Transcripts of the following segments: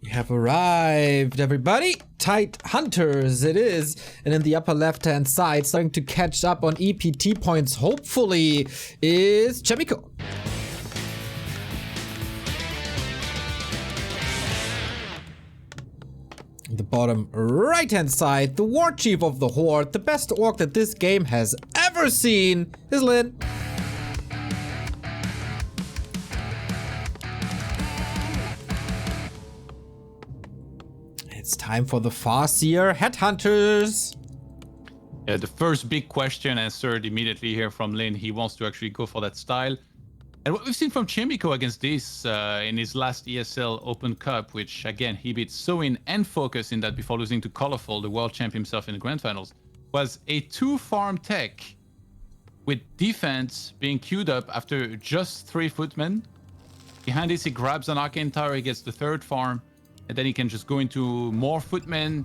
We have arrived, everybody. Tight Hunters it is. And in the upper left-hand side, starting to catch up on EPT points, hopefully, is Chaemiko. The bottom right-hand side, the War Chief of the Horde, the best orc that this game has ever seen, is Lin. It's time for the Farseer Headhunters. Yeah, the first big question answered immediately here from Lin. He wants to actually go for that style. And what we've seen from Chaemiko against this in his last ESL Open Cup, which again, he beat Soin and Focus in that before losing to Colorful, the world champ himself in the grand finals, was a 2-farm tech with defense being queued up after just 3 footmen. Behind this, he grabs an Arcane Tower, he gets the 3rd farm, and then he can just go into more footmen.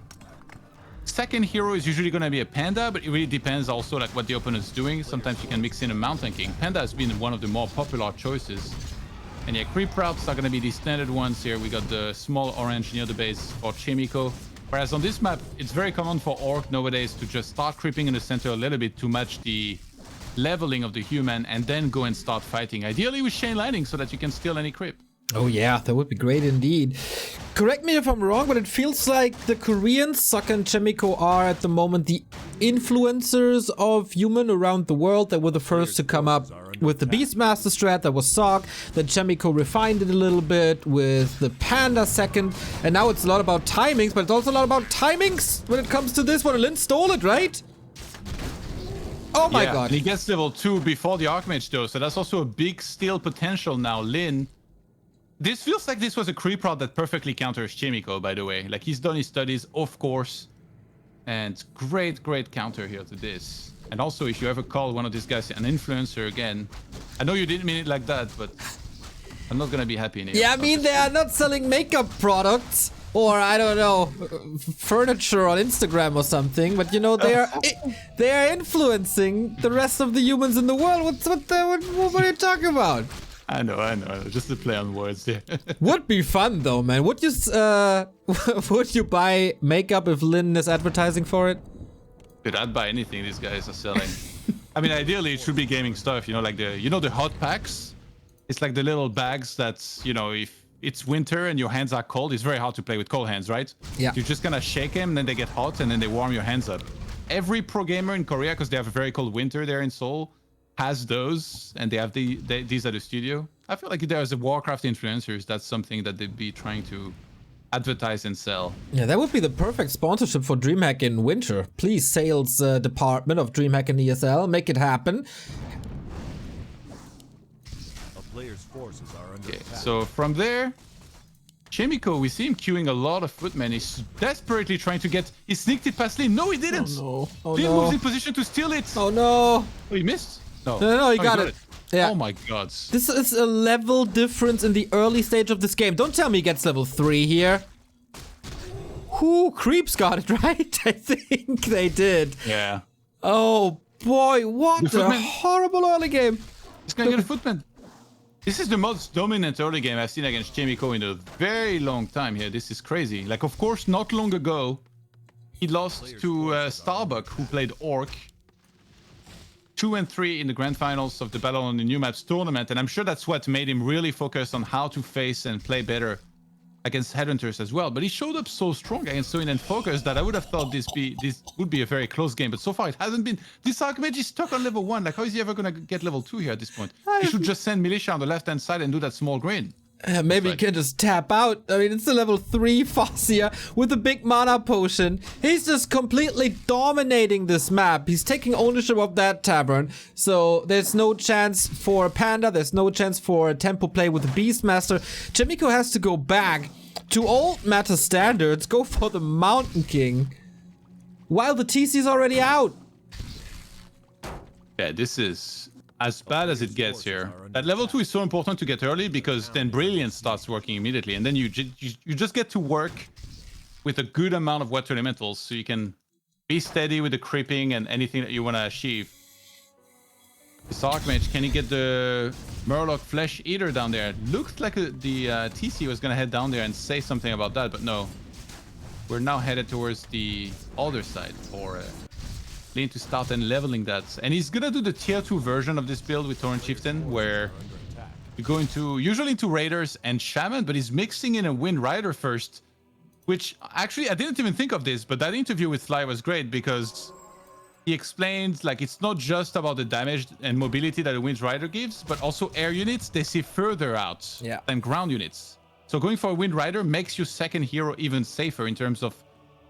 Second hero is usually going to be a Panda, but it really depends also like what the opponent's doing. Sometimes you can mix in a Mountain King. Panda has been one of the more popular choices. And yeah, creep routes are going to be the standard ones here. We got the small orange near the base for Chaemiko. Whereas on this map, it's very common for Orc nowadays to just start creeping in the center a little bit to match the leveling of the human and then go and start fighting. Ideally with Chain Lightning so that you can steal any creep. Oh yeah, that would be great indeed. Correct me if I'm wrong, but it feels like the Koreans, Sokka and Chaemiko, are at the moment the influencers of human around the world. That were the first to come up with the Beastmaster strat. That was Sok. Then Chaemiko refined it a little bit with the Panda second. And now it's a lot about timings, but it's also a lot about timings when it comes to this one. Lin stole it, right? Oh my god. And he gets level 2 before the Archmage though, so that's also a big steal potential now. Lin. This feels like this was a creep route that perfectly counters Chaemiko, by the way. Like, he's done his studies, of course. And great counter here to this. And also, if you ever call one of these guys an influencer again, I know you didn't mean it like that, but I'm not gonna be happy in here. Yeah, I mean, they are not selling makeup products or, I don't know, furniture on Instagram or something, but you know, they are influencing the rest of the humans in the world. What are you talking about? I know. Just to play on words there. Would be fun though, man. Would you buy makeup if Lin is advertising for it? Dude, I'd buy anything these guys are selling. I mean, ideally it should be gaming stuff. You know, like the hot packs. It's like the little bags that's, you know, if it's winter and your hands are cold, it's very hard to play with cold hands, right? Yeah. You're just gonna shake them, then they get hot, and then they warm your hands up. Every pro gamer in Korea, because they have a very cold winter there in Seoul, has those, and they have these at the studio. I feel like if there's a WarCraft influencers, that's something that they'd be trying to advertise and sell. Yeah, that would be the perfect sponsorship for DreamHack in winter. Please, sales department of DreamHack and ESL, make it happen. A player's forces are under attack. So from there, Chaemiko, we see him queuing a lot of footmen. He's desperately trying to get... He sneaked it past Lin. No, he didn't. Oh no. Lin moves in position to steal it. Oh no. Oh, he missed? No, he got it. Yeah. Oh my god. This is a level difference in the early stage of this game. Don't tell me he gets level 3 here. Who? Creeps got it, right? I think they did. Yeah. Oh boy, what a horrible early game. He's gonna get a footman. This is the most dominant early game I've seen against Chaemiko in a very long time here. This is crazy. Like, of course, not long ago, he lost to Starbuck, who played Orc. 2 and 3 in the grand finals of the Battle on the New Maps tournament, and I'm sure that's what made him really focus on how to face and play better against Headhunters as well. But he showed up so strong against Soin and Focus that I would have thought this would be a very close game, but so far it hasn't been. This Archmage is stuck on level 1. Like, how is he ever gonna get level 2 here at this point? He should just send Militia on the left-hand side and do that small green. Maybe he can just tap out. I mean, it's a level 3 Farseer with a big mana potion. He's just completely dominating this map. He's taking ownership of that tavern. So there's no chance for Panda. There's no chance for a tempo play with the Beastmaster. Chaemiko has to go back to old meta standards. Go for the Mountain King. While the TC is already out. Yeah, this is as bad as it gets here. That level 2 is so important to get early because then Brilliance starts working immediately, and then you just get to work with a good amount of Water Elementals so you can be steady with the creeping and anything that you want to achieve. This Archmage, can he get the Murloc Flesh Eater down there? Looks like the TC was gonna head down there and say something about that, but no. We're now headed towards the other side for Lean to start and leveling that. And he's gonna do the tier 2 version of this build with Torrent Chieftain, where you go usually into Raiders and Shaman, but he's mixing in a Wind Rider first, which actually I didn't even think of this, but that interview with Fly was great because he explained like it's not just about the damage and mobility that a Wind Rider gives, but also air units, they see further out than ground units. So going for a Wind Rider makes your second hero even safer in terms of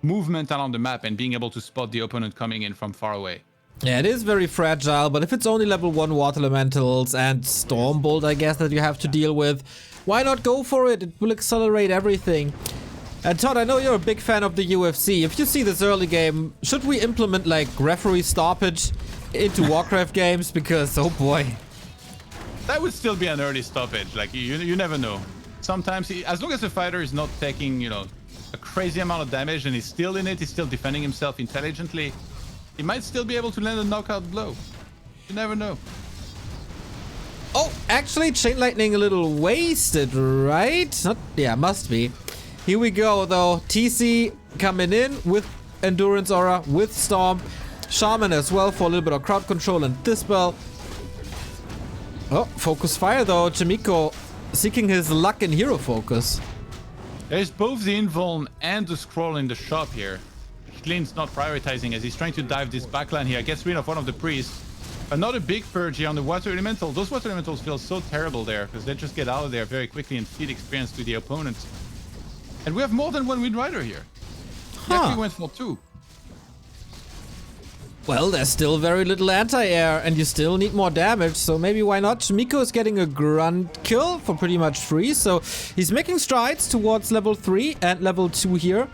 movement along the map and being able to spot the opponent coming in from far away. Yeah, it is very fragile, but if it's only level 1 Water Elementals and Stormbolt, I guess, that you have to deal with, why not go for it? It will accelerate everything. And Todd, I know you're a big fan of the UFC. If you see this early game, should we implement like referee stoppage into WarCraft games? Because, oh boy. That would still be an early stoppage. Like, you never know. Sometimes, as long as the fighter is not taking, a crazy amount of damage and he's still in it, he's still defending himself intelligently, he might still be able to land a knockout blow. You never know. Oh, actually, Chain Lightning a little wasted, right? Yeah, must be. Here we go, though. TC coming in with Endurance Aura, with Storm. Shaman as well for a little bit of crowd control and Dispel. Oh, Focus Fire, though. Chaemiko seeking his luck in Hero Focus. There's both the Invuln and the Scroll in the shop here. Glyn's not prioritizing as he's trying to dive this backline here. Gets rid of one of the priests. Another big purge here on the Water Elemental. Those Water Elementals feel so terrible there because they just get out of there very quickly and feed experience to the opponent. And we have more than one Wind Rider here. He actually went for 2. Well, there's still very little anti-air and you still need more damage, so maybe why not? Chaemiko is getting a grunt kill for pretty much free, so he's making strides towards level 3 and level 2 here.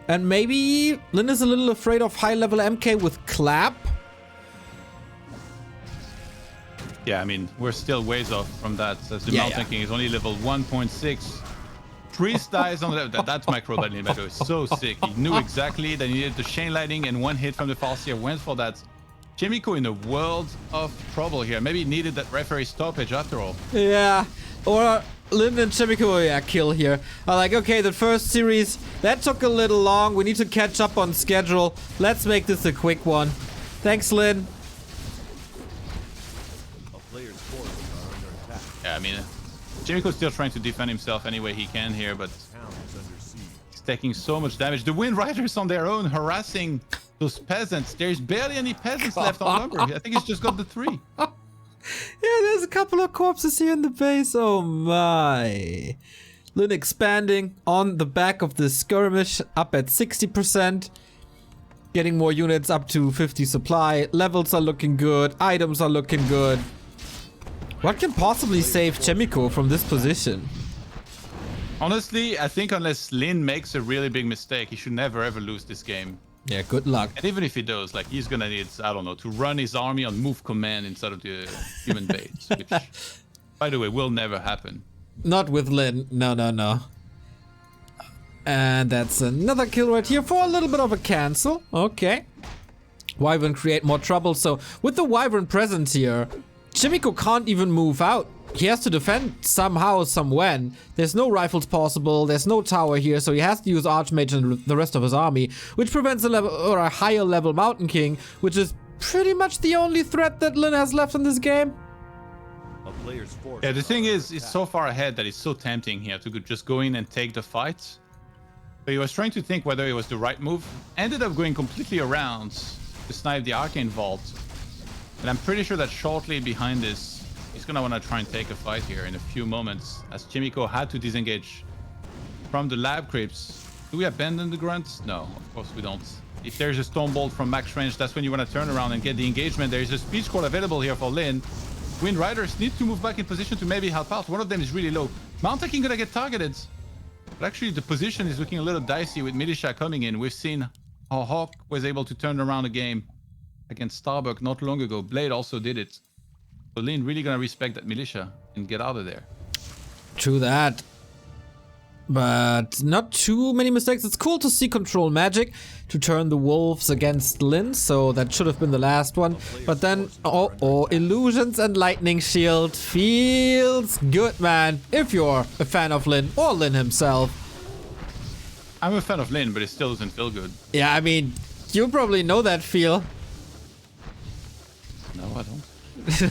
And maybe Lin is a little afraid of high level MK with Clap. Yeah, I mean, we're still ways off from that, as the Mountain King is only level 1.6. Priest dies on the... That's Microbot Invader. So sick. He knew exactly that he needed the Chain Lightning and one hit from the Farseer went for that. Chaemiko in a world of trouble here. Maybe he needed that referee stoppage after all. Yeah. Or Lin and Chaemiko, kill here. I'm like, okay, the first series, that took a little long. We need to catch up on schedule. Let's make this a quick one. Thanks, Lin. A player's forces are under attack. Yeah, I mean... Chaemiko's still trying to defend himself any way he can here, but he's taking so much damage. The Wind Riders on their own harassing those peasants. There's barely any peasants left on number. I think he's just got the 3. Yeah, there's a couple of corpses here in the base. Oh my. Lin expanding on the back of the skirmish, up at 60%. Getting more units up to 50 supply. Levels are looking good. Items are looking good. What can possibly save Chaemiko from this position? Honestly, I think unless Lin makes a really big mistake, he should never ever lose this game. Yeah, good luck. And even if he does, like, he's gonna need, I don't know, to run his army on move command instead of the human base, which, by the way, will never happen. Not with Lin. No, no, no. And that's another kill right here for a little bit of a cancel. Okay. Wyvern create more trouble. So with the Wyvern present here, Chaemiko can't even move out. He has to defend somehow, somewhen. There's no rifles possible, there's no tower here, so he has to use Archmage and the rest of his army, which prevents a level or a higher level Mountain King, which is pretty much the only threat that Lin has left in this game. A player's force. Yeah, the thing is, it's so far ahead that it's so tempting here to just go in and take the fight. So he was trying to think whether it was the right move. Ended up going completely around to snipe the Arcane Vault. And I'm pretty sure that shortly behind this, he's gonna want to try and take a fight here in a few moments, as Chaemiko had to disengage from the lab crypts. Do we abandon the grunts? No, of course we don't. If there's a Stormbolt from max range, that's when you want to turn around and get the engagement. There is a speed scroll available here for Lin. Wind Riders need to move back in position to maybe help out. One of them is really low. Mountain King gonna get targeted. But actually the position is looking a little dicey with Militia coming in. We've seen how Hawk was able to turn around a game against Starbuck not long ago. Blade also did it. So Lin really gonna respect that Militia and get out of there. True that. But not too many mistakes. It's cool to see control magic to turn the wolves against Lin, so that should have been the last one. But then, illusions and lightning shield feels good, man. If you're a fan of Lin or Lin himself. I'm a fan of Lin, but it still doesn't feel good. Yeah, I mean, you probably know that feel. No, I don't.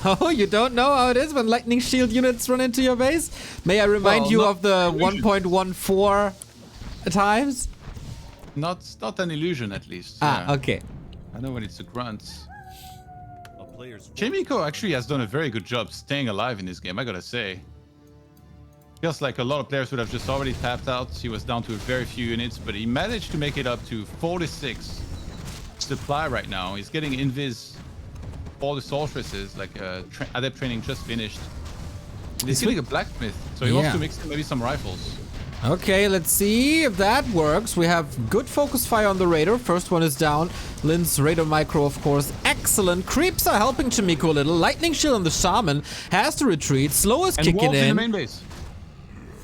No, you don't know how it is when lightning shield units run into your base? May I remind you of the 1.14 times? Not an illusion, at least. Ah, okay. I know when it's a grunt. A player's force. Chaemiko actually has done a very good job staying alive in this game, I gotta say. Feels like a lot of players would have just already tapped out. He was down to very few units, but he managed to make it up to 46 supply right now. He's getting invis all the sorceresses, like adept training just finished. And he's getting a blacksmith, so he wants to mix in maybe some rifles. Okay, let's see if that works. We have good focus fire on the Raider. First one is down. Lin's Raider Micro, of course, excellent. Creeps are helping Chaemiko a little. Lightning shield on the Shaman has to retreat. Slow is kicking wolves in the in. main base.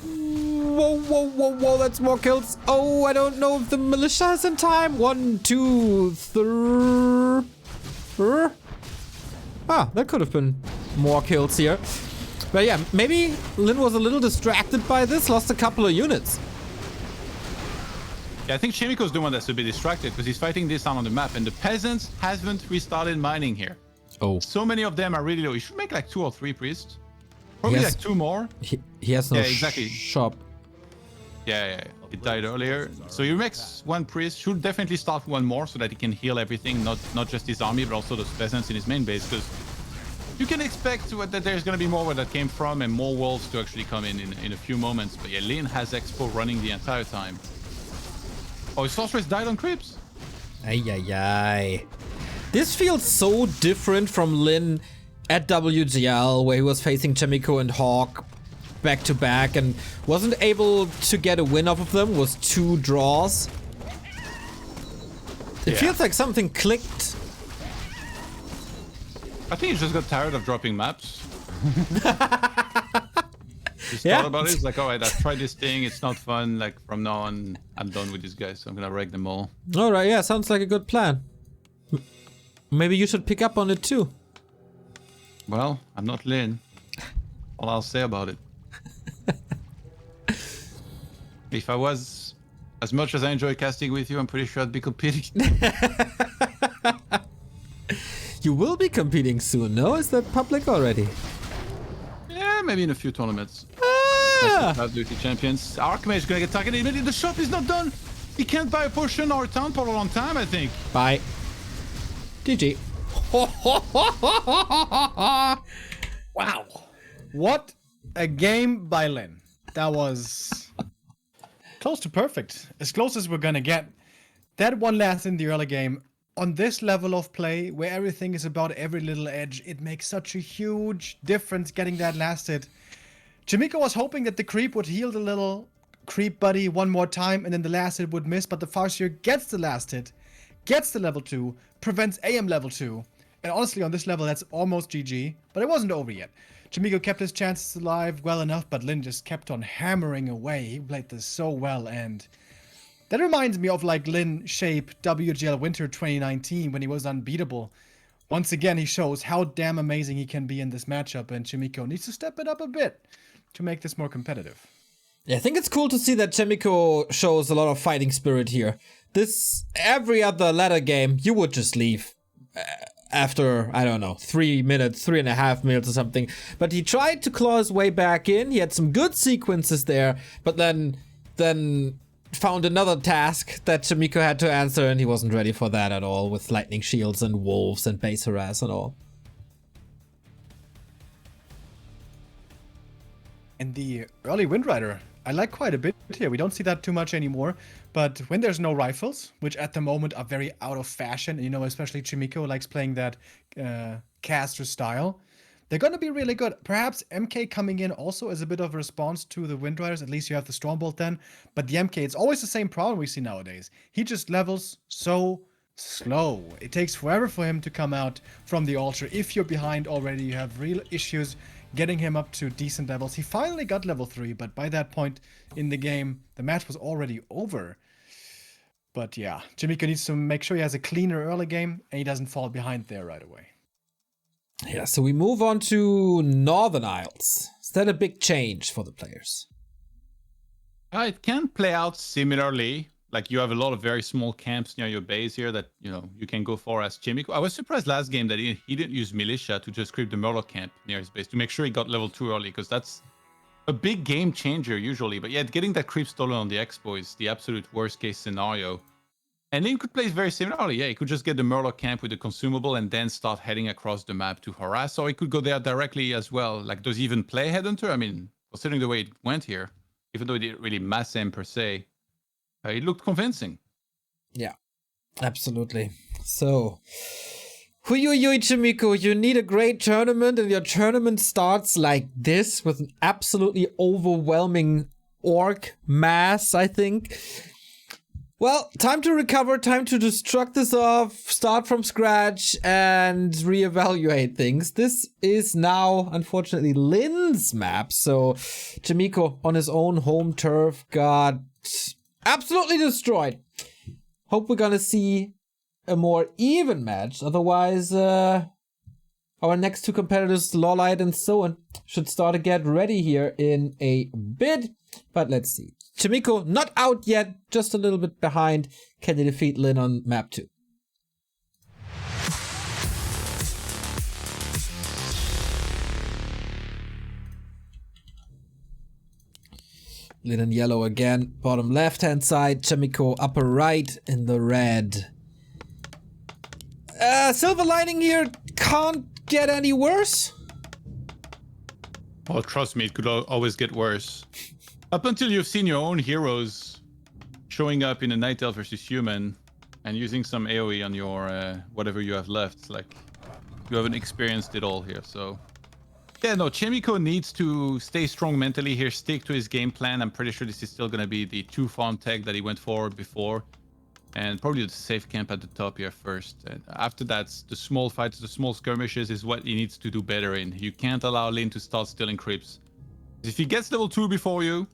Whoa, whoa, whoa, whoa, that's more kills. Oh, I don't know if the militia is in time. 1, 2, 3. Ah, that could have been more kills here. But yeah, maybe Lin was a little distracted by this, lost a couple of units. Yeah, I think Chaemiko's the one that's a bit distracted because he's fighting this down on the map, and the peasants haven't restarted mining here. Oh. So many of them are really low. You should make like 2 or 3 priests. Probably like 2 more. He has no exactly. shop. Yeah. It died earlier. So you max 1 priest. Should definitely start 1 more so that he can heal everything, not just his army, but also those peasants in his main base. Because you can expect that there's going to be more where that came from and more wolves to actually come in a few moments. But yeah, Lin has Expo running the entire time. Oh, his sorceress died on creeps. Ay. This feels so different from Lin at WGL, where he was facing Chaemiko and Hawk back to back and wasn't able to get a win off of them, was 2 draws. It feels like something clicked. I think he just got tired of dropping maps. Just thought about it. It's like, alright, I've tried this thing. It's not fun. Like, from now on, I'm done with these guys. So I'm gonna wreck them all. Alright, yeah, sounds like a good plan. Maybe you should pick up on it too. Well, I'm not Lin. All I'll say about it. If I was, as much as I enjoy casting with you, I'm pretty sure I'd be competing. You will be competing soon, no? Is that public already? Yeah, maybe in a few tournaments. Ah! Duty champions. Archmage is gonna get targeted. The shop is not done. He can't buy a potion or a town for a long time, I think. Bye. GG. Wow. What a game by Lin. That was close to perfect. As close as we're gonna get. That one last in the early game. On this level of play, where everything is about every little edge, it makes such a huge difference getting that last hit. Chaemiko was hoping that the creep would heal the little creep buddy one more time, and then the last hit would miss, but the Farseer gets the last hit, gets the level 2, prevents AM level 2. And honestly, on this level, that's almost GG, but it wasn't over yet. Chaemiko kept his chances alive well enough, but Lin just kept on hammering away. He played this so well, and that reminds me of like Lin Shape WGL Winter 2019 when he was unbeatable. Once again, he shows how damn amazing he can be in this matchup, and Chaemiko needs to step it up a bit to make this more competitive. Yeah, I think it's cool to see that Chaemiko shows a lot of fighting spirit here. Every other ladder game, you would just leave after, I don't know, 3 minutes, 3.5 minutes or something. But he tried to claw his way back in. He had some good sequences there, but then found another task that Chaemiko had to answer, and he wasn't ready for that at all, with lightning shields and wolves and base harass and all. And the early Windrider, I like quite a bit here. We don't see that too much anymore, but when there's no rifles, which at the moment are very out of fashion, you know, especially Chaemiko likes playing that caster style, they're going to be really good. Perhaps MK coming in also as a bit of a response to the Windriders. At least you have the Stormbolt then. But the MK, it's always the same problem we see nowadays. He just levels so slow. It takes forever for him to come out from the altar. If you're behind already, you have real issues getting him up to decent levels. He finally got level 3, but by that point in the game, the match was already over. But yeah, Chaemiko needs to make sure he has a cleaner early game and he doesn't fall behind there right away. Yeah, so we move on to Northern Isles. Is that a big change for the players? It can play out similarly. Like you have a lot of very small camps near your base here that you can go for as Chaemiko. I was surprised last game that he didn't use militia to just creep the Murloc camp near his base to make sure he got level 2 early, because that's a big game changer usually. But yeah, getting that creep stolen on the Expo is the absolute worst case scenario. And then you could play very similarly. Yeah, you could just get the Murloc camp with the consumable and then start heading across the map to harass, or he could go there directly as well. Like, does he even play Headhunter? I mean, considering the way it went here, even though it didn't really mass him per se, it looked convincing. Yeah, absolutely. So, Huyuyuy Chaemiko, you need a great tournament, and your tournament starts like this with an absolutely overwhelming orc mass, I think. Well, time to recover, time to destruct this off, start from scratch, and reevaluate things. This is now, unfortunately, Lin's map, so Chaemiko on his own home turf got absolutely destroyed. Hope we're gonna see a more even match. Otherwise, our next two competitors, Lawlight and so on, should start to get ready here in a bit. But let's see. Chaemiko not out yet, just a little bit behind. Can he defeat Lin on map 2? Lin in yellow again, bottom left hand side, Chaemiko upper right in the red. Silver lining here can't get any worse. Oh, trust me, it could always get worse. Up until you've seen your own heroes showing up in a Night Elf versus Human and using some AoE on your whatever you have left. Like, you haven't experienced it all here, so... Yeah, no, Chaemiko needs to stay strong mentally here, stick to his game plan. I'm pretty sure this is still going to be the 2-farm tech that he went for before. And probably the safe camp at the top here first. And after that, the small fights, the small skirmishes is what he needs to do better in. You can't allow Lin to start stealing creeps. If he gets level 2 before you,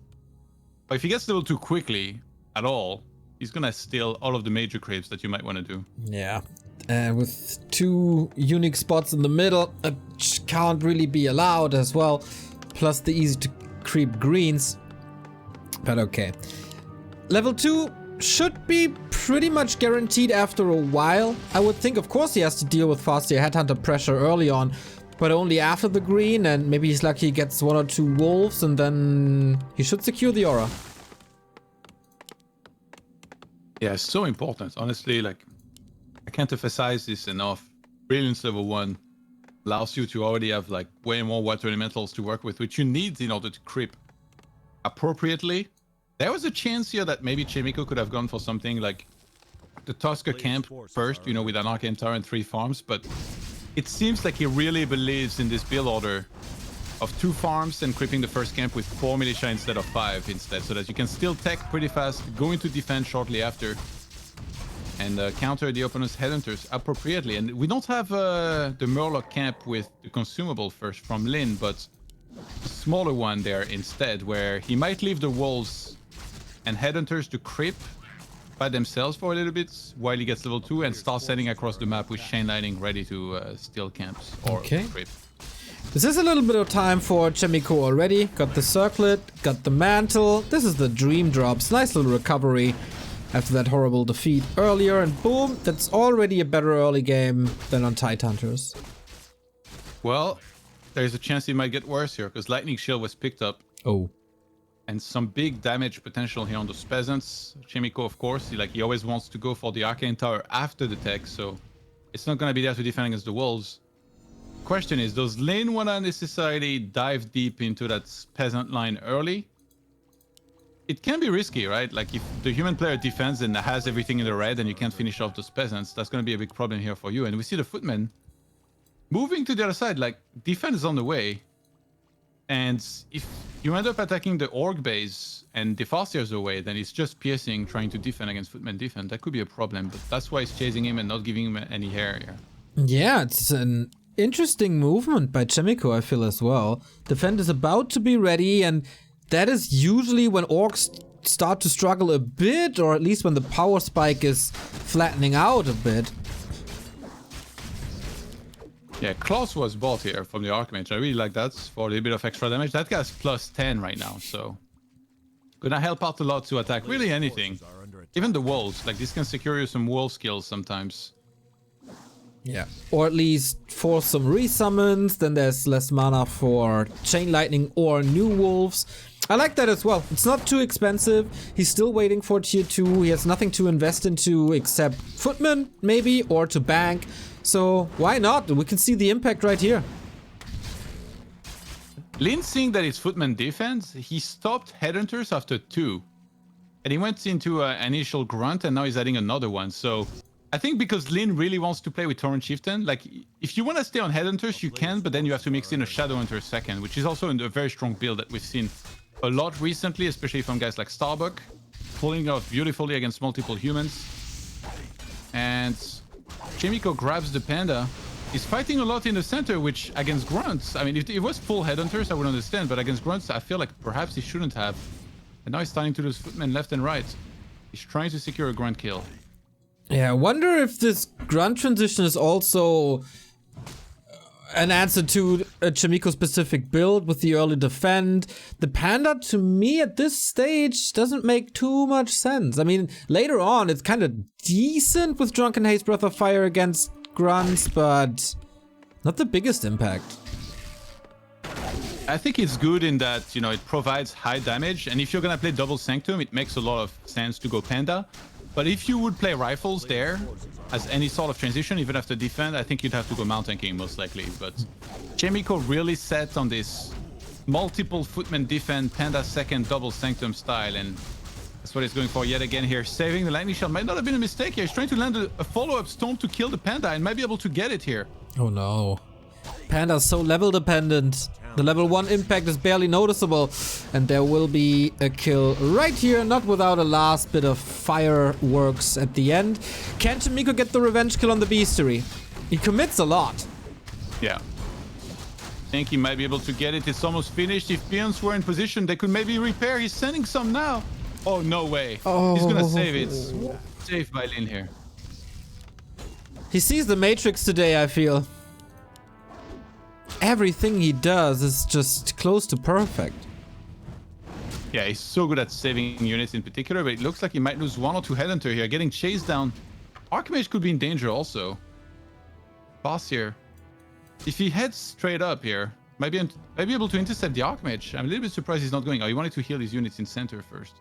or if he gets level 2 quickly at all, he's going to steal all of the major creeps that you might want to do. Yeah. With 2 unique spots in the middle, it can't really be allowed as well. Plus the easy to creep greens. But okay. Level 2 should be pretty much guaranteed after a while. I would think, of course, he has to deal with Fastia Headhunter pressure early on, but only after the green, and maybe he's lucky he gets 1 or 2 wolves, and then he should secure the aura. Yeah, it's so important. Honestly, like, I can't emphasize this enough. Brilliance level 1 allows you to already have like way more water elementals to work with, which you need in order to creep appropriately. There was a chance here that maybe Chaemiko could have gone for something like the Tusker camp first, you know, with an Arcane Tower and 3 farms, but it seems like he really believes in this build order of 2 farms and creeping the first camp with 4 militia instead of 5 instead, so that you can still tech pretty fast, go into defense shortly after, and counter the opponent's headhunters appropriately. And we don't have the Murloc camp with the consumable first from Lin, but a smaller one there instead, where he might leave the wolves and headhunters to creep by themselves for a little bit while he gets level 2 and start sending across the map with Chain Lightning ready to steal camps or creep. This is a little bit of time for Chaemiko already. Got the circlet, got the mantle. This is the dream drops. Nice little recovery after that horrible defeat earlier, and boom, that's already a better early game than on Tidehunters. Well, there's a chance it might get worse here, because Lightning Shield was picked up. Oh. And some big damage potential here on those peasants. Chaemiko, of course, he always wants to go for the Arcane Tower after the tech, so it's not going to be there to defend against the wolves. Question is, does Lin want to necessarily dive deep into that peasant line early? It can be risky, right? Like, if the human player defends and has everything in the red and you can't finish off those peasants, that's going to be a big problem here for you. And we see the footmen moving to the other side, like, defense is on the way. And if you end up attacking the orc base and the Farseer's away, then it's just piercing, trying to defend against footmen defense. That could be a problem, but that's why it's chasing him and not giving him any hair here. Yeah, it's an Interesting movement by Chaemiko, I feel, as well. Defend is about to be ready, and that is usually when orcs start to struggle a bit, or at least when the power spike is flattening out a bit. Yeah, Klaus was bought here from the Archmage. I really like that for a little bit of extra damage. That guy's plus 10 right now, so gonna help out a lot to attack really anything. Even the wolves, like this can secure you some wolf skills sometimes. Yeah. Or at least force some resummons, then there's less mana for Chain Lightning or new wolves. I like that as well. It's not too expensive. He's still waiting for tier 2. He has nothing to invest into except Footman, maybe, or to bank. So why not? We can see the impact right here. Lin, seeing that it's Footman defense, he stopped Headhunters after 2. And he went into an initial Grunt, and now he's adding another one. So I think because Lin really wants to play with Torrent Chieftain, like, if you want to stay on Headhunters, you can, but then you have to mix in a Shadowhunter second, which is also a very strong build that we've seen a lot recently, especially from guys like Starbuck, pulling off beautifully against multiple humans. And Chaemiko grabs the Panda. He's fighting a lot in the center, which against Grunts, I mean, if it was full Headhunters, I would understand, but against Grunts, I feel like perhaps he shouldn't have. And now he's starting to lose Footmen left and right. He's trying to secure a Grunt kill. Yeah, I wonder if this Grunt transition is also an answer to a Chaemiko-specific build with the early defend. The Panda, to me, at this stage, doesn't make too much sense. I mean, later on, it's kind of decent with Drunken Haze Breath of Fire against Grunts, but not the biggest impact. I think it's good in that, you know, it provides high damage, and if you're gonna play double Sanctum, it makes a lot of sense to go Panda. But if you would play rifles there as any sort of transition, even after defend, I think you'd have to go Mountain King most likely. But Chaemiko really set on this multiple Footman defend, Panda second, double Sanctum style, and that's what he's going for yet again here. Saving the Lightning Shell might not have been a mistake here. He's trying to land a follow-up Storm to kill the Panda and might be able to get it here. Oh no. Panda's so level dependent. The level 1 impact is barely noticeable, and there will be a kill right here, not without a last bit of fireworks at the end. Can Chaemiko get the revenge kill on the Beastery? He commits a lot. Yeah. I think he might be able to get it. It's almost finished. If Peons were in position, they could maybe repair. He's sending some now. Oh, no way. Oh. He's gonna save it. Safe by Lin here. He sees the Matrix today, I feel. Everything he does is just close to perfect. Yeah, he's so good at saving units in particular, but it looks like he might lose 1 or 2 Headhunter here. Getting chased down. Archmage could be in danger also. Boss here. If he heads straight up here, might be able to intercept the Archmage. I'm a little bit surprised he's not going. Oh, he wanted to heal his units in center first.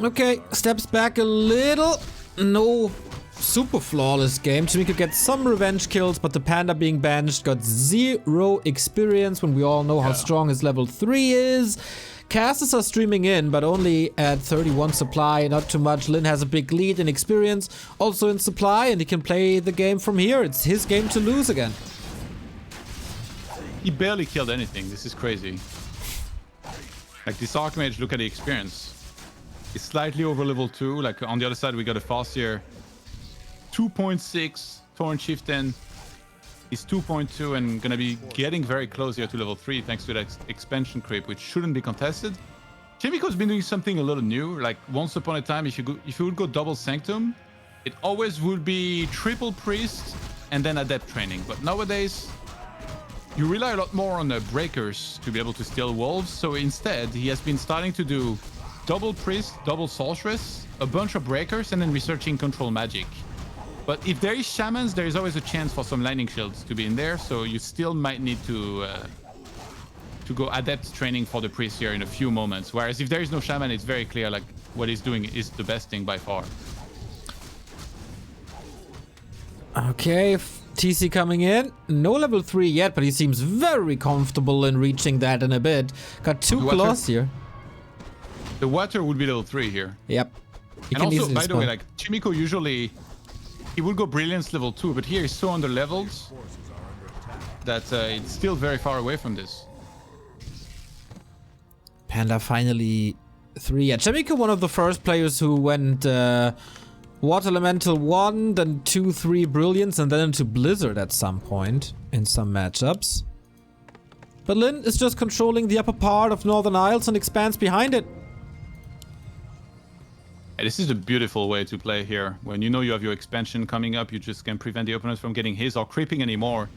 Okay, steps back a little. No super flawless game. Chaemiko gets some revenge kills, but the Panda being banished got 0 experience when we all know how strong his level 3 is. Casters are streaming in, but only at 31 supply, not too much. Lin has a big lead in experience, also in supply, and he can play the game from here. It's his game to lose again. He barely killed anything. This is crazy. Like this Archmage, look at the experience. It's slightly over level 2. Like on the other side, we got a Farseer 2.6, Torrent Chieftain is 2.2 and gonna be getting very close here to level 3 thanks to that expansion creep, which shouldn't be contested. Chaemiko's been doing something a little new. Like once upon a time, if you would go double Sanctum, it always would be triple Priest and then Adept training. But nowadays, you rely a lot more on the Breakers to be able to steal Wolves. So instead, he has been starting to do double Priest, double Sorceress, a bunch of Breakers, and then researching Control Magic. But if there is Shamans, there is always a chance for some Lightning Shields to be in there, so you still might need to go Adept training for the Priest here in a few moments. Whereas if there is no Shaman, it's very clear like what he's doing is the best thing by far. Okay, TC coming in. No level 3 yet, but he seems very comfortable in reaching that in a bit. Got 2 claws here. The Water would be level 3 here. Yep. And also, by the way, like Chaemiko usually, he would go Brilliance level 2, but here he's so under leveled that it's still very far away from this. Panda finally 3. Yeah, Chaemiko, one of the first players who went Water Elemental 1, then 2, 3 Brilliance, and then into Blizzard at some point in some matchups. But Lyn is just controlling the upper part of Northern Isles and expands behind it. Yeah, this is a beautiful way to play here. When you know you have your expansion coming up, you just can prevent the opponents from getting his or creeping anymore.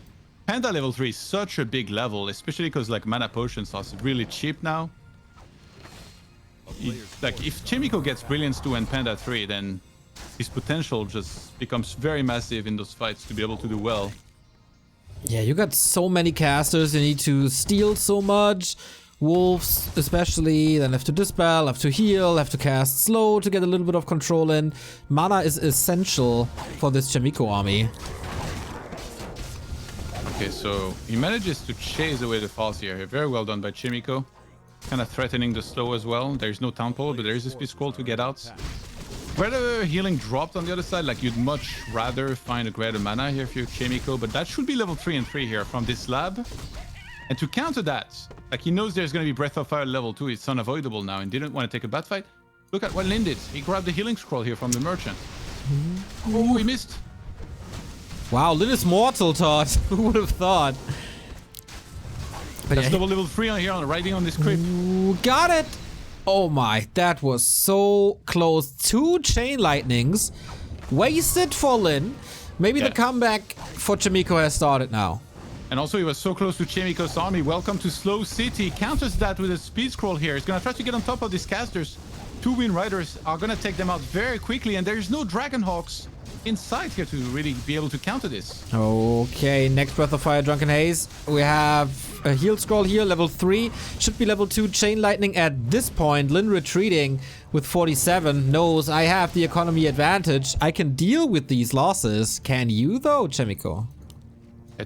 Panda level 3 is such a big level, especially because like mana potions are really cheap now. Like if Chaemiko gets Brilliance 2 and Panda 3, then his potential just becomes very massive in those fights to be able to do well. Yeah, you got so many casters, you need to steal so much. Wolves especially, then have to dispel, have to heal, have to cast slow to get a little bit of control in. Mana is essential for this Chaemiko army. Okay, so he manages to chase away the Farseer here. Very well done by Chaemiko. Kind of threatening the slow as well. There's no Town Pole, but there is a speed scroll to get out. Greater healing dropped on the other side. Like, you'd much rather find a greater mana here if you're Chaemiko, but that should be level 3 and 3 here from this lab. And to counter that, like, he knows there's going to be Breath of Fire level 2. It's unavoidable now and didn't want to take a bad fight. Look at what Lyn did. He grabbed the healing scroll here from the merchant. Oh, he missed. Wow, Lyn is mortal, Todd. Who would have thought? But That's double level 3 on here, on riding on this creep. Ooh, got it! Oh my, that was so close. 2 chain lightnings. Wasted for Lyn. Maybe the comeback for Chaemiko has started now. And also, he was so close to Chaemiko's army. Welcome to Slow City. Counters that with a speed scroll here. He's going to try to get on top of these casters. 2 Wind Riders are going to take them out very quickly. And there's no Dragonhawks inside here to really be able to counter this. Okay, next Breath of Fire, Drunken Haze. We have a heal scroll here, level 3. Should be level 2 Chain Lightning at this point. Lyn retreating with 47. Knows I have the economy advantage. I can deal with these losses. Can you though, Chaemiko?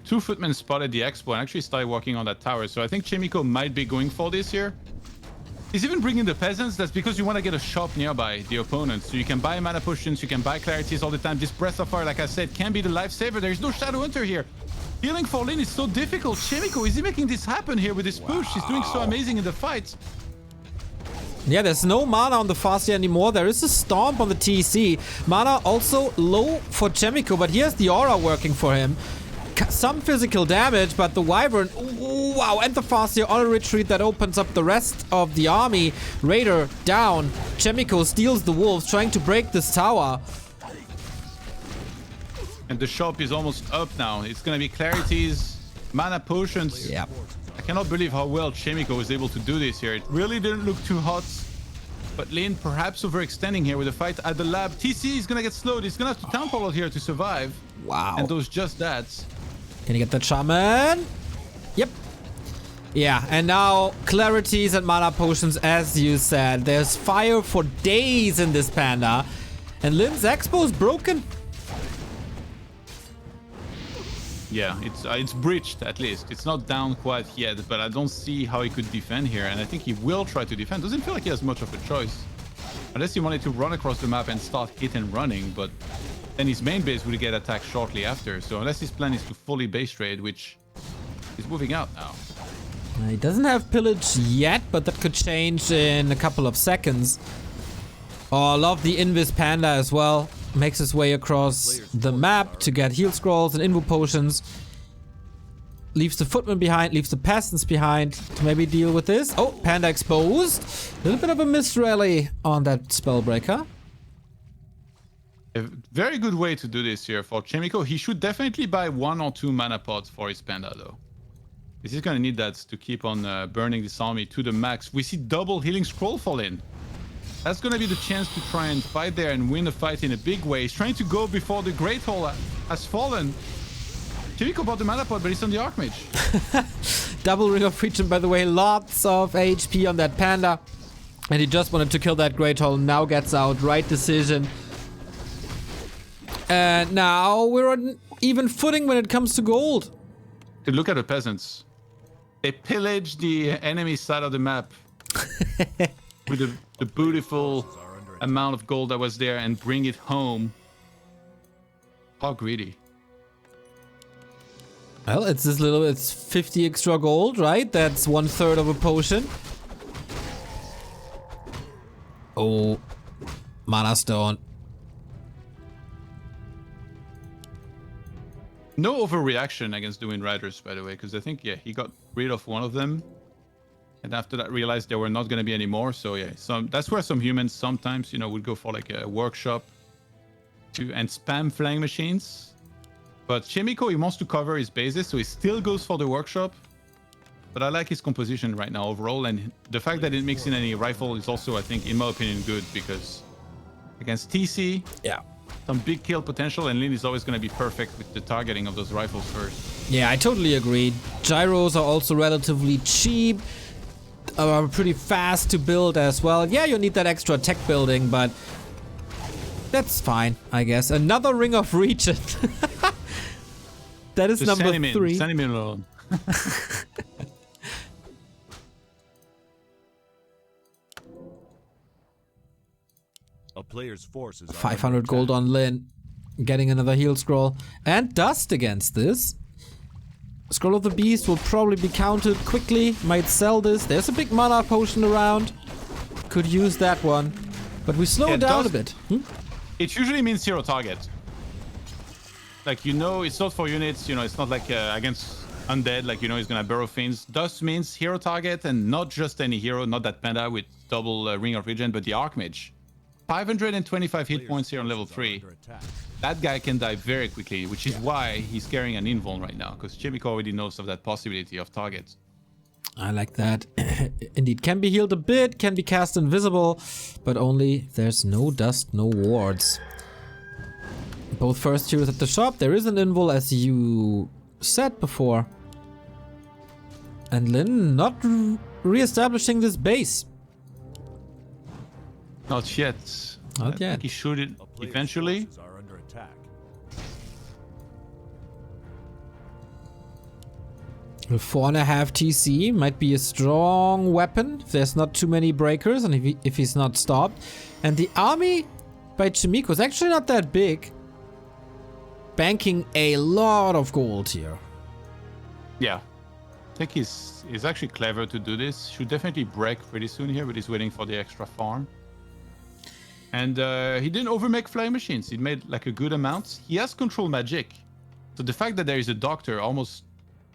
2 footmen spotted the expo and actually started walking on that tower. So I think Chaemiko might be going for this here. He's even bringing the peasants. That's because you want to get a shop nearby the opponent. So you can buy mana potions, you can buy clarities all the time. This Breath of Fire, like I said, can be the lifesaver. There's no Shadow Hunter here. Healing for Lyn is so difficult. Chaemiko, is he making this happen here with his push? He's doing so amazing in the fights. Yeah, there's no mana on the Farseer anymore. There is a Stomp on the TC. Mana also low for Chaemiko, but here's the aura working for him. Some physical damage, but the Wyvern, ooh, wow, and the Farseer on a retreat that opens up the rest of the army. Raider down. Chaemiko steals the wolves, trying to break this tower. And the shop is almost up now. It's going to be clarities, mana potions. Yeah. I cannot believe how well Chaemiko was able to do this here. It really didn't look too hot. But Lyn perhaps overextending here with a fight at the lab. TC is going to get slowed. He's going to have to Town Pole here to survive. Wow. And those just that. Can you get the shaman? Yep. Yeah, and now clarities and mana potions, as you said. There's fire for days in this panda. And Lyn's expo is broken. Yeah, it's breached at least. It's not down quite yet, but I don't see how he could defend here. And I think he will try to defend. Doesn't feel like he has much of a choice. Unless he wanted to run across the map and start hit and running, but then his main base would get attacked shortly after. So unless his plan is to fully base trade, which is moving out now. He doesn't have pillage yet, but that could change in a couple of seconds. Oh, I love the Invis Panda as well. Makes his way across the map to get heal scrolls and invo potions. Leaves the footmen behind, leaves the peasants behind to maybe deal with this. Oh, Panda exposed. A little bit of a misrally on that Spellbreaker. A very good way to do this here for Chaemiko. He should definitely buy 1 or 2 mana pots for his panda though. He's going to need that to keep on burning this army to the max. We see double healing scroll fall in. That's going to be the chance to try and fight there and win the fight in a big way. He's trying to go before the Great Hall has fallen. Chaemiko bought the mana pot, but he's on the Archmage. Double Ring of Freedom, by the way. Lots of HP on that panda. And he just wanted to kill that Great Hall. Now gets out. Right decision. And now we're on even footing when it comes to gold. Look at the peasants. They pillage the enemy side of the map with the beautiful amount of gold that was there and bring it home. How greedy. Well, it's this little, it's 50 extra gold, right? That's 1/3 of a potion. Oh, Mana Stone. No overreaction against the Wind Riders, by the way, because I think, yeah, he got rid of one of them. And after that, realized there were not going to be any more. So, yeah, that's where some humans sometimes, you know, would go for like a workshop and spam flying machines. But Chaemiko, he wants to cover his bases, so he still goes for the workshop. But I like his composition right now overall. And the fact that it mixed in any rifle is also, I think, in my opinion, good because against TC, Yeah. some big kill potential, and Lin is always going to be perfect with the targeting of those rifles first. Yeah, I totally agree. Gyros are also relatively cheap, pretty fast to build as well. Yeah, you need that extra tech building, but that's fine, I guess. Another Ring of Region. That is Just number 3. Send him in alone. A player's forces are 500 under gold attack. on Lin. Getting another heal scroll. And Dust against this. Scroll of the Beast will probably be counted quickly. Might sell this. There's a big mana potion around. Could use that one. But we slow down a bit. It usually means zero target. Like, you know, it's not for units, you know, it's not like against undead, like, you know, he's gonna burrow things. Dust means hero target, and not just any hero, not that panda with double Ring of Regen, but the Archmage. 525 hit points here on level 3. That guy can die very quickly, which is why he's carrying an invuln right now, because Chaemiko already knows of that possibility of targets. I like that. Indeed, can be healed a bit, can be cast invisible, but only there's no dust, no wards. Both first heroes at the shop. There is an invul, as you said before. And Lin not re-establishing this base. Not yet. Not I yet. think he should it A player's eventually. forces are under attack. With 4.5 TC might be a strong weapon if there's not too many breakers and if he's not stopped. And the army by Chaemiko is actually not that big. Banking a lot of gold here. Yeah. I think he's actually clever to do this. Should definitely break pretty soon here, but he's waiting for the extra farm. And he didn't overmake flying machines. He made like a good amount. He has control magic. So the fact that there is a doctor almost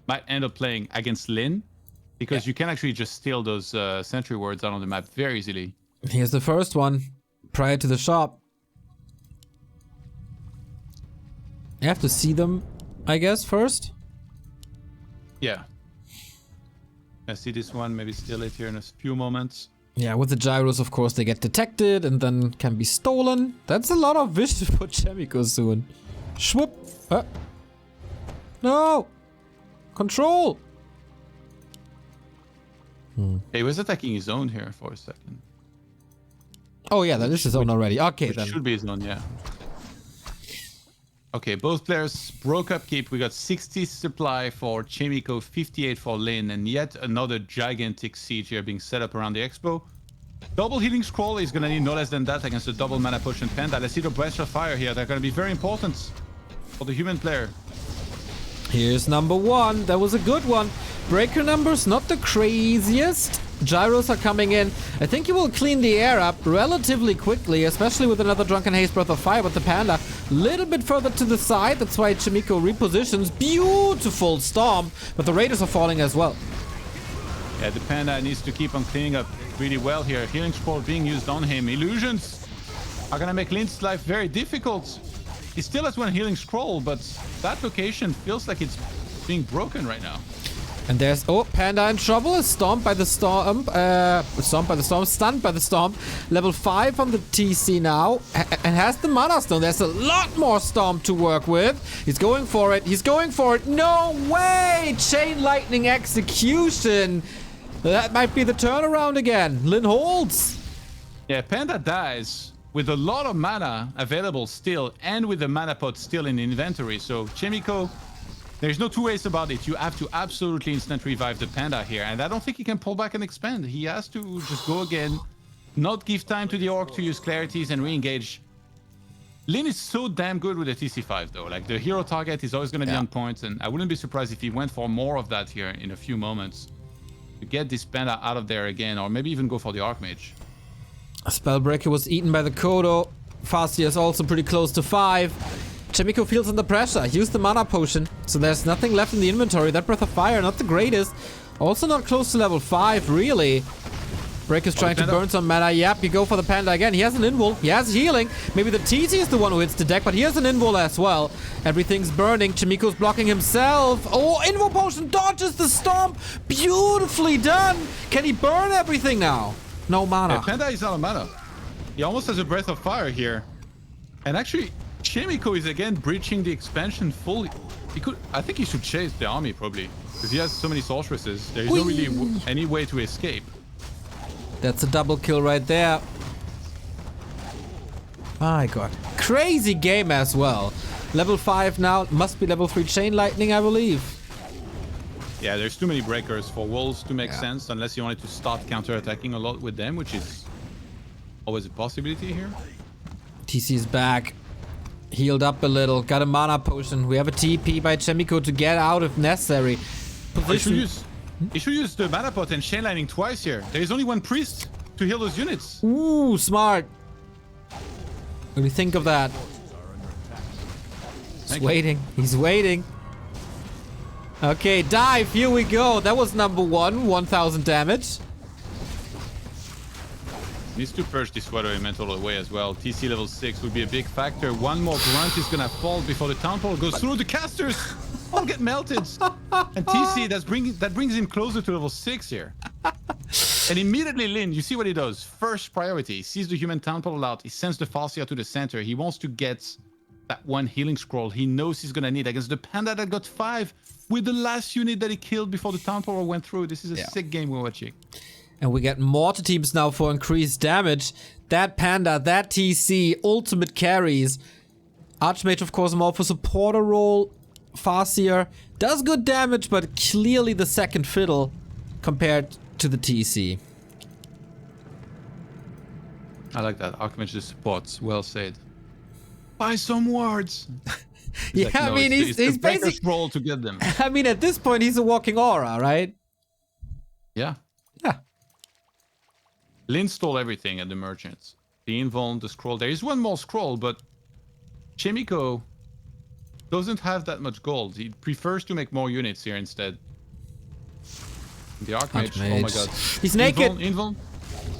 might end up playing against Lin, because you can actually just steal those sentry wards out on the map very easily. Here's the first one prior to the shop. You have to see them, I guess, first. Yeah. I see this one, maybe steal it here in a few moments. Yeah, with the gyros, of course, they get detected and then can be stolen. That's a lot of vision for Chaemiko soon. Schwupp. No! Control! He was attacking his own here for a second. Oh yeah, that is his own already. Okay, Which then. should be his own, yeah. Okay, both players broke upkeep. We got 60 supply for Chaemiko, 58 for Lin, and yet another gigantic siege here being set up around the expo. Double healing scroll is gonna need no less than that against the double mana potion panda. Let's see the breath of fire here. They're gonna be very important for the human player. Here's number 1. That was a good one. Breaker numbers, not the craziest. Gyros are coming in. I think he will clean the air up relatively quickly, especially with another Drunken Haze Breath of Fire with the panda. Little bit further to the side. That's why Chaemiko repositions. Beautiful stomp, but the raiders are falling as well. Yeah, the panda needs to keep on cleaning up really well here. Healing scroll being used on him. Illusions are gonna make Lin's life very difficult. He still has one healing scroll, but that location feels like it's being broken right now. And there's, oh, Panda in trouble. Stomped by the storm. Stunned by the storm. Level 5 on the TC now. And has the mana stone. There's a lot more storm to work with. He's going for it. He's going for it. No way! Chain lightning execution. That might be the turnaround again. Lin holds. Yeah, Panda dies with a lot of mana available still, and with the mana pot still in inventory. So Chaemiko, there's no two ways about it. You have to absolutely instant revive the panda here, and I don't think he can pull back and expand. He has to just go again, not give time to the orc to use clarities and re-engage. Lin is so damn good with the TC5 though. Like, the hero target is always going to be on point, and I wouldn't be surprised if he went for more of that here in a few moments to get this panda out of there again, or maybe even go for the Archmage. Spellbreaker was eaten by the Kodo. Fastia is also pretty close to 5. Chaemiko feels under pressure. Use the mana potion. So there's nothing left in the inventory. That Breath of Fire, not the greatest. Also not close to level 5, really. Break is trying to burn some mana. Yep, you go for the Panda again. He has an invul. He has healing. Maybe the TC is the one who hits the deck, but he has an invul as well. Everything's burning. Chaemiko's blocking himself. Oh, invul potion dodges the storm. Beautifully done. Can he burn everything now? No mana. Yeah, Panda is out of mana. He almost has a Breath of Fire here. And actually, Chaemiko is again breaching the expansion fully. I think he should chase the army probably, because he has so many sorceresses. There is no really any way to escape. That's a double kill right there. My god. Crazy game as well. Level 5 now. Must be level 3 Chain Lightning, I believe. Yeah, there's too many breakers for wolves to make sense, unless you wanted to start counter-attacking a lot with them, which is always a possibility here. TC's back. Healed up a little. Got a mana potion. We have a TP by Chaemiko to get out if necessary. Position. He should use the mana pot and chain lightning twice here. There is only one priest to heal those units. Ooh, smart. What do you think of that? He's waiting. He's waiting. Okay, dive. Here we go. That was number 1. 1000 damage. Needs to purge this Shadow Elemental away as well. TC level 6 would be a big factor. One more grunt is gonna fall before the Town Portal goes through. The casters all get melted. And TC, that brings him closer to level 6 here. And immediately Lin, you see what he does. First priority, he sees the human Town Portal out. He sends the Farseer to the center. He wants to get that one healing scroll he knows he's gonna need against the Panda that got 5 with the last unit that he killed before the Town Portal went through. This is a sick game we're watching. And we get mortar teams now for increased damage. That Panda, that TC, ultimate carries. Archmage, of course, more for supporter role. Farseer does good damage, but clearly the second fiddle compared to the TC. I like that. Archmage just supports. Well said. Buy some wards. Yeah, Like, no, I mean, he's basically roll to get them. I mean, at this point, he's a walking aura, right? Yeah. Yeah. Lin stole everything at the merchants. The invuln, the scroll. There is one more scroll, but Chaemiko doesn't have that much gold. He prefers to make more units here instead. The Archmage. Oh my god. He's naked. Invuln.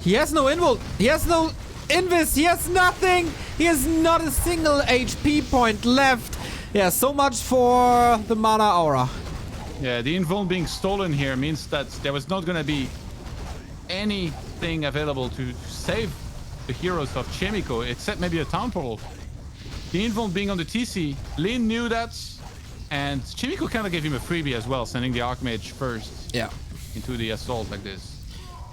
He has no invul. He has no invis. He has nothing. He has not a single HP point left. Yeah, so much for the mana aura. Yeah, the invuln being stolen here means that there was not gonna be anything available to save the heroes of Chaemiko, except maybe a Town Portal. The invuln being on the TC, Lin knew that, and Chaemiko kind of gave him a freebie as well, sending the Archmage first into the assault like this.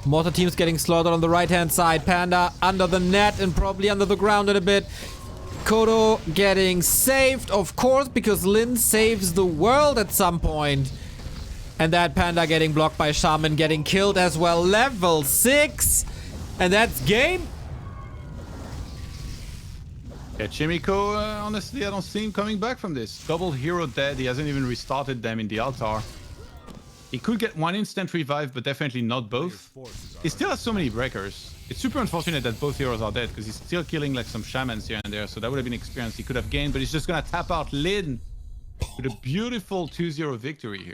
Mortar teams getting slaughtered on the right-hand side. Panda under the net and probably under the ground in a bit. Kodo getting saved, of course, because Lin saves the world at some point. And that Panda getting blocked by Shaman, getting killed as well. Level 6. And that's game. Yeah, Chaemiko, honestly, I don't see him coming back from this. Double hero dead. He hasn't even restarted them in the altar. He could get one instant revive, but definitely not both. He still has so many breakers. It's super unfortunate that both heroes are dead, because he's still killing like some shamans here and there. So that would have been experience he could have gained, but he's just going to tap out Lin with a beautiful 2-0 victory here.